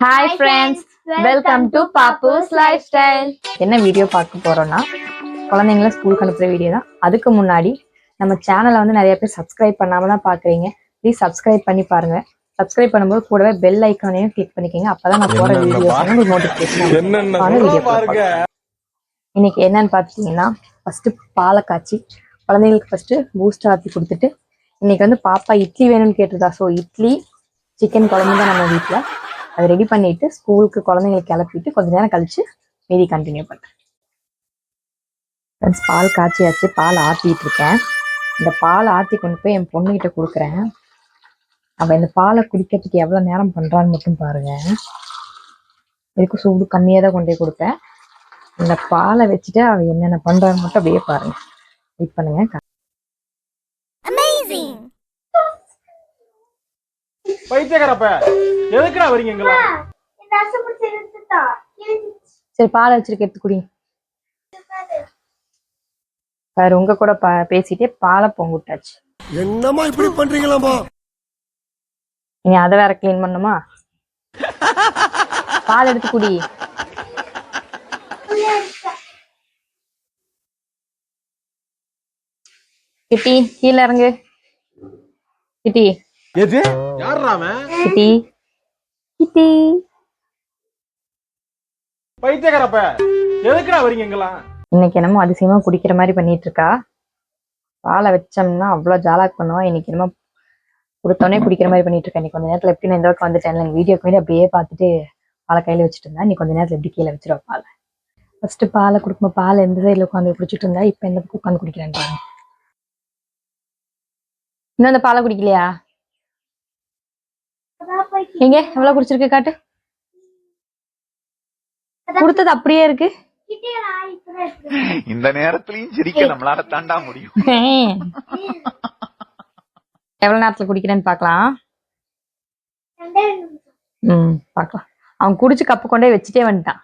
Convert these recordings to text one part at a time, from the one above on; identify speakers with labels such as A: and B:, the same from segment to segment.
A: Hi friends, welcome to Papu's Lifestyle. என்ன video பார்க்க போறோம்னா குழந்தைங்கள ஸ்கூலுக்கு அனுப்புற வீடியோ தான். அதுக்கு முன்னாடி நம்ம சேனலை வந்து நிறைய பேர் சப்ஸ்கிரைப் பண்ணாம தான் பாக்குறீங்க. ப்ளீஸ் சப்ஸ்கிரைப் பண்ணி பாருங்க. சப்ஸ்கிரைப் பண்ணும்போது கூடவே பெல் ஐக்கானையும் கிளிக் பண்ணிக்கோங்க. அப்பதான் நான் போற வீடியோஸ் உங்களுக்கு நோட்டிபிகேஷன் பாருங்க. இன்னைக்கு என்னன்னு பாத்தீங்கன்னா ஃபர்ஸ்ட் பாலை காய்ச்சி குழந்தைங்களுக்கு ஃபர்ஸ்ட் பூஸ்ட் ஆத்தி கொடுத்துட்டு இன்னைக்கு வந்து பாப்பா இட்லி வேணும்னு கேட்டுருதா. ஸோ இட்லி சிக்கன் குழம்பு தான் நம்ம வீட்டில். அதை ரெடி பண்ணிட்டு ஸ்கூலுக்கு குழந்தைங்களுக்கு கிளப்பிட்டு கொஞ்ச நேரம் கழிச்சு மீதி கண்டினியூ பண்றேன். பால் காய்ச்சியாச்சு, பால் ஆத்திட்டு இருக்கேன். இந்த பால் ஆத்தி கொண்டு போய் என் பொண்ணுகிட்ட கொடுக்குறேன். அவ இந்த பாலை குடிக்கிறதுக்கு எவ்வளவு நேரம் பண்றான்னு மட்டும் பாருங்க. இதுக்கு சூடு கம்மியா தான் கொண்டு போய் கொடுப்பேன். இந்த பாலை வச்சுட்டு அவ என்னென்ன பண்றான்னு மட்டும் அப்படியே பாருங்க. வெயிட் பண்ணுங்க. சரி பாலை வச்சிருக்க எடுத்து குடி. வேற உங்க கூட பேசிட்டே பாலை பொங்க விட்டாச்சு.
B: என்னமா இப்படி பண்றீங்களாமா?
A: நீ அதை வேற கிளீன் பண்ணுமா? பால் எடுத்து குடி. கிட்டி கீழ இறங்கு. கிட்டி
B: எது யாராம?
A: கிட்டி கிட்டி
B: பைத்தியக்காரப்ப எதுக்குடா வரீங்கங்களா?
A: இன்னைக்கு என்னமோ அதிசயமா குடிக்கிற மாதிரி பண்ணிட்டு இருக்கா. பாலை வச்சோம்னா அவ்வளவு ஜாலாக் பண்ணுவா. இன்னைக்கு என்னமோ கொடுத்தோடனே குடிக்கிற மாதிரி பண்ணிட்டு இருக்கா. இன்னைக்கு கொஞ்ச நேரத்துல எப்படி நான் இந்த பக்கம் வந்துட்டேன். வீடியோக்கு வேண்டி அப்படியே பார்த்துட்டு பாலை கையில வச்சுட்டு இருந்தா. இன்னைக்கு கொஞ்ச நேரத்துல எப்படி கீழே வச்சிருவா பாலை. ஃபர்ஸ்ட் பாலை கொடுக்கும்போது பால் எந்த சைடுல உட்காந்து குடிச்சிட்டு இருந்தா, இப்ப எந்த பக்கம் உட்காந்து குடிக்கிறேன்னு பாருங்க. இன்னும் அந்த பாலை குடிக்கலையா? எங்க எவ்வளவு குடிச்சிருக்கு காட்டு. கொடுத்தது அப்படியே இருக்கு.
C: இந்த நேரத்திலயும் சிரிக்க நம்மளால தாண்டா முடியும்.
A: எவ்வளவு நேரத்துல குடிக்கிறேன்னு பாக்கலாம். பாக்கலாம். அவன் குடிச்சு கப்பு கொண்டே வச்சுட்டே வந்துட்டான்.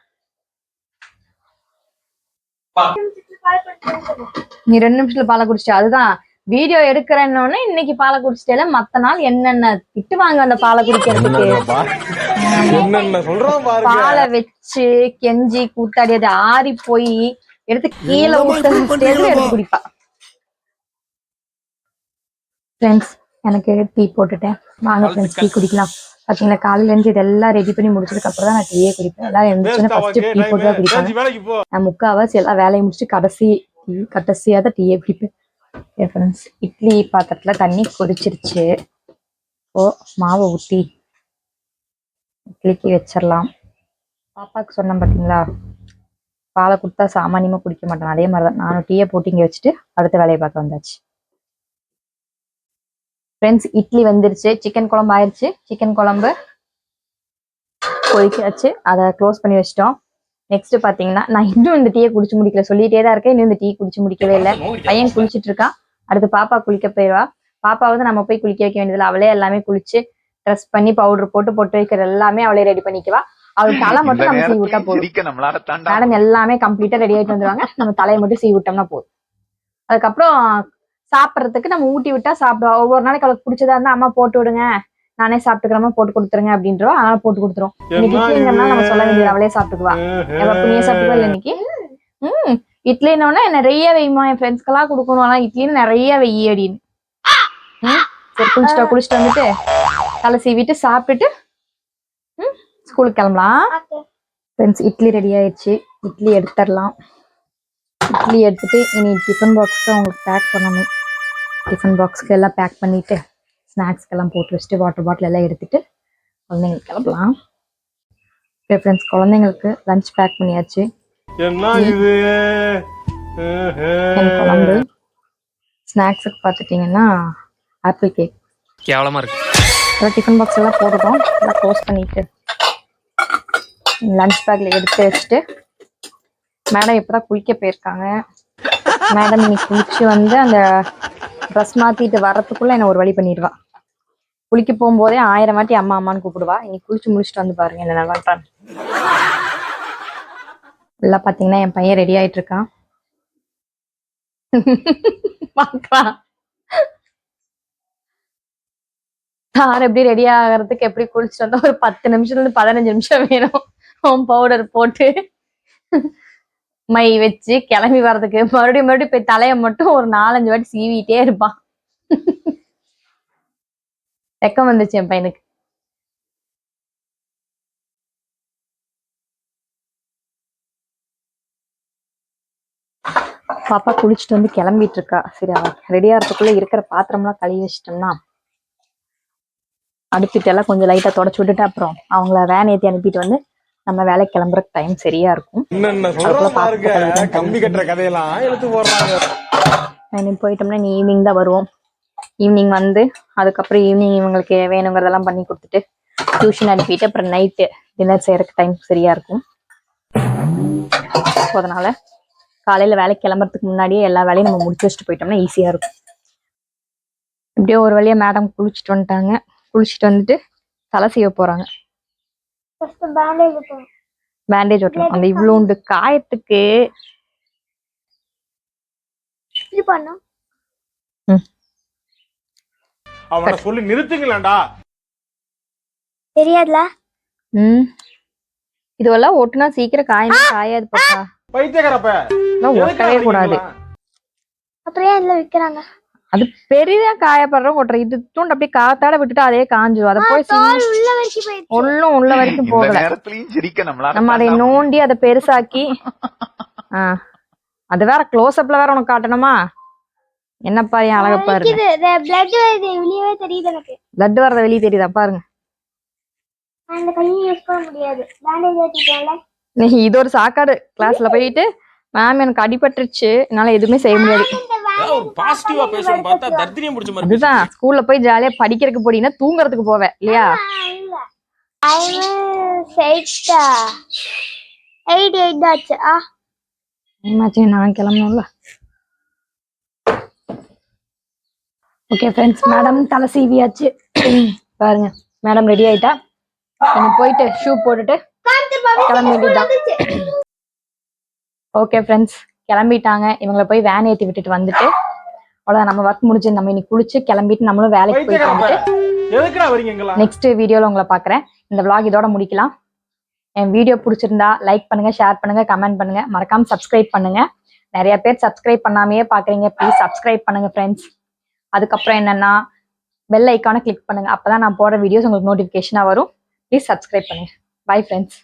A: நீ 2 நிமிஷத்துல பாலை குடிச்சிட்ட. அதுதான் வீடியோ எடுக்கிறேன்னு இன்னைக்கு பாலை குடிச்சிட்டேல. மத்த நாள் என்னென்ன திட்டுவாங்க அந்த பாலை குடிக்கிறதுக்கு. பாலை வச்சு கெஞ்சி கூத்தாடி அது ஆறி போய் எடுத்து கீழே எடுத்து குடிப்பா. ஃப்ரெண்ட்ஸ் எனக்கு டீ போட்டுட்டேன். வாங்க ஃப்ரெண்ட்ஸ் டீ குடிக்கலாம். பாத்தீங்களா காலையில இருந்து இதெல்லாம் ரெடி பண்ணி முடிச்சதுக்கு அப்புறம் தான் நான் டீயே குடிப்பேன். எல்லாரும் எழுந்துச்சுன்னா ஃபர்ஸ்ட் டீ போட்டு தான் குடிப்பாங்க. நான் 3/4 எல்லா வேலையை முடிச்சுட்டு கடைசியா தான் டீயே குடிப்பேன். ஃப்ரெண்ட்ஸ் இட்லி பாத்திரத்துல தண்ணி கொதிச்சிருச்சு. மாவை ஊத்தி இட்லிக்கு வச்சிடலாம். பாப்பாக்கு சொன்னேன் பாத்தீங்களா, பாலை கொடுத்தா சாமானியமா குடிக்க மாட்டேன். அதே மாதிரிதான் நானும் டீயை போட்டு இங்க வச்சுட்டு அடுத்த வேலையை பார்க்க வந்தாச்சு. ஃப்ரெண்ட்ஸ் இட்லி வந்துருச்சு, சிக்கன் குழம்பு ஆயிடுச்சு. சிக்கன் குழம்பு கொதிக்காச்சு, அதை க்ளோஸ் பண்ணி வச்சிட்டோம். நெக்ஸ்ட் பாத்தீங்கன்னா நான் இன்னும் இந்த டீயை குடிச்சு முடிக்கல. சொல்லிட்டே தான் இருக்கேன், இன்னும் இந்த டீ குடிச்சு முடிக்கவே இல்லை. பையன் குளிச்சுட்டு இருக்கான். அடுத்து பாப்பா குளிக்க போயிடுவா. பாப்பா வந்து நம்ம போய் குளிக்க வைக்க வேண்டியதில்லை. அவளே எல்லாமே குளிச்சு ட்ரெஸ் பண்ணி பவுடர் போட்டு பொட்டு வைக்கிற எல்லாமே அவளே ரெடி பண்ணிக்குவா. அவளுக்கு தலை மட்டும் நம்ம சீவி விட்டா போதும். மேடம் எல்லாமே கம்ப்ளீட்டா ரெடி ஆயிட்டு வந்துருவாங்க. நம்ம தலையை மட்டும் சீவி விட்டோம்னா போதும். அதுக்கப்புறம் சாப்பிட்றதுக்கு நம்ம ஊட்டி விட்டா சாப்பிடுவா. ஒவ்வொரு நாளைக்கு அவளுக்கு பிடிச்சதா இருந்தா அம்மா போட்டு விடுங்க, நானே சாப்பிட்டுக்கிறோமா போட்டு கொடுத்துருங்க அப்படின்றோம். அதனால போட்டு கொடுத்துரும். இன்னைக்கு இட்லிங்கிறதுனால நம்ம சொல்ல வேண்டியது, அவளே சாப்பிட்டுக்குவா. நீ சாப்பிட்டுக்குவா இல்லை இன்னைக்கு? இட்லின்னொன்னே நிறைய வைமா, என் ஃப்ரெண்ட்ஸ்க்கெல்லாம் கொடுக்கணும். ஆனா இட்லின்னு நிறைய வெய்யி அப்படின்னு. சரி குளிச்சுட்டு வந்துட்டு தலை சீவிட்டு சாப்பிட்டுட்டு ஸ்கூலுக்கு கிளம்பலாம். ஃப்ரெண்ட்ஸ் இட்லி ரெடி ஆயிடுச்சு. இட்லி எடுத்துடலாம். இட்லி எடுத்துட்டு இனி டிஃபன் பாக்ஸ்க்கு அவங்களுக்கு பேக் பண்ணணும். டிஃபன் பாக்ஸ்க்கு எல்லாம் பேக் பண்ணிட்டு ஸ்நாக்ஸ்க்கு எல்லாம் போட்டு வச்சுட்டு வாட்டர் பாட்டில் எல்லாம் எடுத்துட்டு குழந்தைங்களுக்கு கிளம்பலாம். ஃப்ரெண்ட்ஸ் குழந்தைங்களுக்கு லஞ்ச் பேக் பண்ணியாச்சு. குழம்பு ஸ்நாக்ஸுக்கு பார்த்துட்டிங்கன்னா ஆப்பிள் கேக்
D: கேவலமா இருக்கு.
A: டிஃபன் பாக்ஸ் எல்லாம் போட்டுட்டோம். எல்லாம் க்ளோஸ் பண்ணிட்டு லஞ்ச் பேக்ல எடுத்து வச்சுட்டு மேடம் இப்பதான் குளிக்க போயிருக்காங்க. மேடம் இன்னைக்கு குளிச்சு வந்து அந்த ட்ரெஸ் மாத்திட்டு வர்றதுக்குள்ள என்ன ஒரு வழி பண்ணிடுவா. குளிக்க போகும்போதே 1000 வாட்டி அம்மா அம்மான்னு கூப்பிடுவா. இன்னைக்கு குளிச்சு முடிச்சுட்டு வந்து பாருங்க என்ன பண்றான்னு. எல்லாம் பாத்தீங்கன்னா என் பையன் ரெடி ஆயிட்டு இருக்கான். பாக்கலாம். சார் எப்படி ரெடி ஆகிறதுக்கு எப்படி குளிச்சுட்டு வந்தா ஒரு 10 நிமிஷத்துல இருந்து 15 நிமிஷம் வேணும். ஹோம் பவுடர் போட்டு மை வச்சு கிளம்பி வர்றதுக்கு மறுபடியும் போய் தலையை மட்டும் ஒரு 4-5 வாட்டி சீவிட்டே இருப்பான். வெக்கம் வந்துச்சு என் பையனுக்கு. பாப்பா குளிச்சுட்டு வந்து கிளம்பிட்டு இருக்கா. சரி, அவ ரெடியா இருக்கக்குள்ள இருக்கிற பாத்திரம்லாம் கழுவி வச்சிட்டோம்னா அடுப்பிட்டெல்லாம் கொஞ்சம் லைட்டா தொடச்சு விட்டுட்டு அப்புறம் அவங்கள வேன் ஏற்றி அனுப்பிட்டு வந்து நம்ம வேலைக்கு கிளம்புறதுக்கு டைம் சரியா இருக்கும்.
B: கம்பி கட்டுற கதையெல்லாம் எடுத்து போடுறாங்க.
A: போயிட்டோம்னா நீ ஈவினிங் தான் வருவோம். ஈவினிங் வந்து அதுக்கப்புறம் ஈவினிங் இவங்களுக்கு வேணுங்கிறதெல்லாம் பண்ணி கொடுத்துட்டு டியூஷன் அனுப்பிட்டு அப்புறம் நைட்டு டின்னர் செய்யறதுக்கு டைம் சரியா இருக்கும். அதனால காலையில வேலைக்கு கிளம்புறதுக்கு முன்னாடியே எல்லா வேலையும் நம்ம முடிச்சு வச்சுட்டு போயிட்டோம்னா ஈஸியா இருக்கும். இப்படியே ஒரு வழியா மேடம் குளிச்சுட்டு வந்துட்டாங்க. குளிச்சுட்டு வந்துட்டு தலை செய்ய போறாங்க. பேண்டேஜ் ஓட்டணும். அந்த இவ்வளோண்டு காயத்துக்கு
B: அவனை சொல்லி நிறுத்துங்களேன்டா.
D: தெரியாதுல.
A: இதுவெல்லாம் ஒட்டுனா சீக்கிரம் காயாது பாப்பா.
B: பைத்தியக்காரப்ப
A: ஒட்டவே கூடாது.
D: அப்புறம் ஏன் இதுல விக்கிறாங்க?
A: அது பெரிதா காயப்படுறோம் ஒட்டுற. இது தூண்டு அப்படியே காத்தாட விட்டுட்டு அதே காஞ்சிடும். அதை போய் உள்ள வரைக்கும் போகல. நம்ம அதை நோண்டி அதை பெருசாக்கி அது வேற க்ளோஸ் அப்ல வேற உனக்கு காட்டணுமா? என்னப்பா என் அழக பாருங்க. பிளட் வரத வெளியே தெரியுதா பாருங்க. இது ஒரு சாக்காடு. கிளாஸ்ல போயிட்டு மேம் எனக்கு அடிபட்டுருச்சு, என்னால எதுவுமே செய்ய முடியாது. அதுதான் ஸ்கூல்ல போய் ஜாலியா படிக்கிறதுக்கு போனீங்கன்னா தூங்குறதுக்கு போவேன் இல்லையா? நான் கிளம்பணும்ல. ஓகே ஃப்ரெண்ட்ஸ், மேடம் தலை சீவியாச்சு பாருங்க. மேடம் ரெடி ஆயிட்டா. போயிட்டு ஷூ போட்டுட்டு கிளம்ப வேண்டியதுதான். ஓகே ஃப்ரெண்ட்ஸ், கிளம்பிட்டாங்க. இவங்களை போய் வேன் ஏற்றி விட்டுட்டு வந்துட்டு அவ்வளோ நம்ம ஒர்க் முடிஞ்சு நம்ம இன்னைக்கு குளிச்சு கிளம்பிட்டு நம்மளும் வேலைக்கு போயிட்டு வந்துட்டு நெக்ஸ்ட் வீடியோல உங்களை பார்க்குறேன். இந்த vlog இதோட முடிக்கலாம். என் வீடியோ பிடிச்சிருந்தா லைக் பண்ணுங்க, ஷேர் பண்ணுங்க, கமெண்ட் பண்ணுங்க, மறக்காம சப்ஸ்கிரைப் பண்ணுங்க. நிறைய பேர் சப்ஸ்கிரைப் பண்ணாமையே பாக்குறீங்க. ப்ளீஸ் சப்ஸ்கிரைப் பண்ணுங்க ஃப்ரெண்ட்ஸ். அதுக்கப்புறம் என்னன்னா பெல் ஐக்கானை கிளிக் பண்ணுங்க. அப்பதான் நான் போடுற வீடியோஸ் உங்களுக்கு நோட்டிபிகேஷனா வரும். ப்ளீஸ் சப்ஸ்கிரைப் பண்ணுங்க. Bye friends.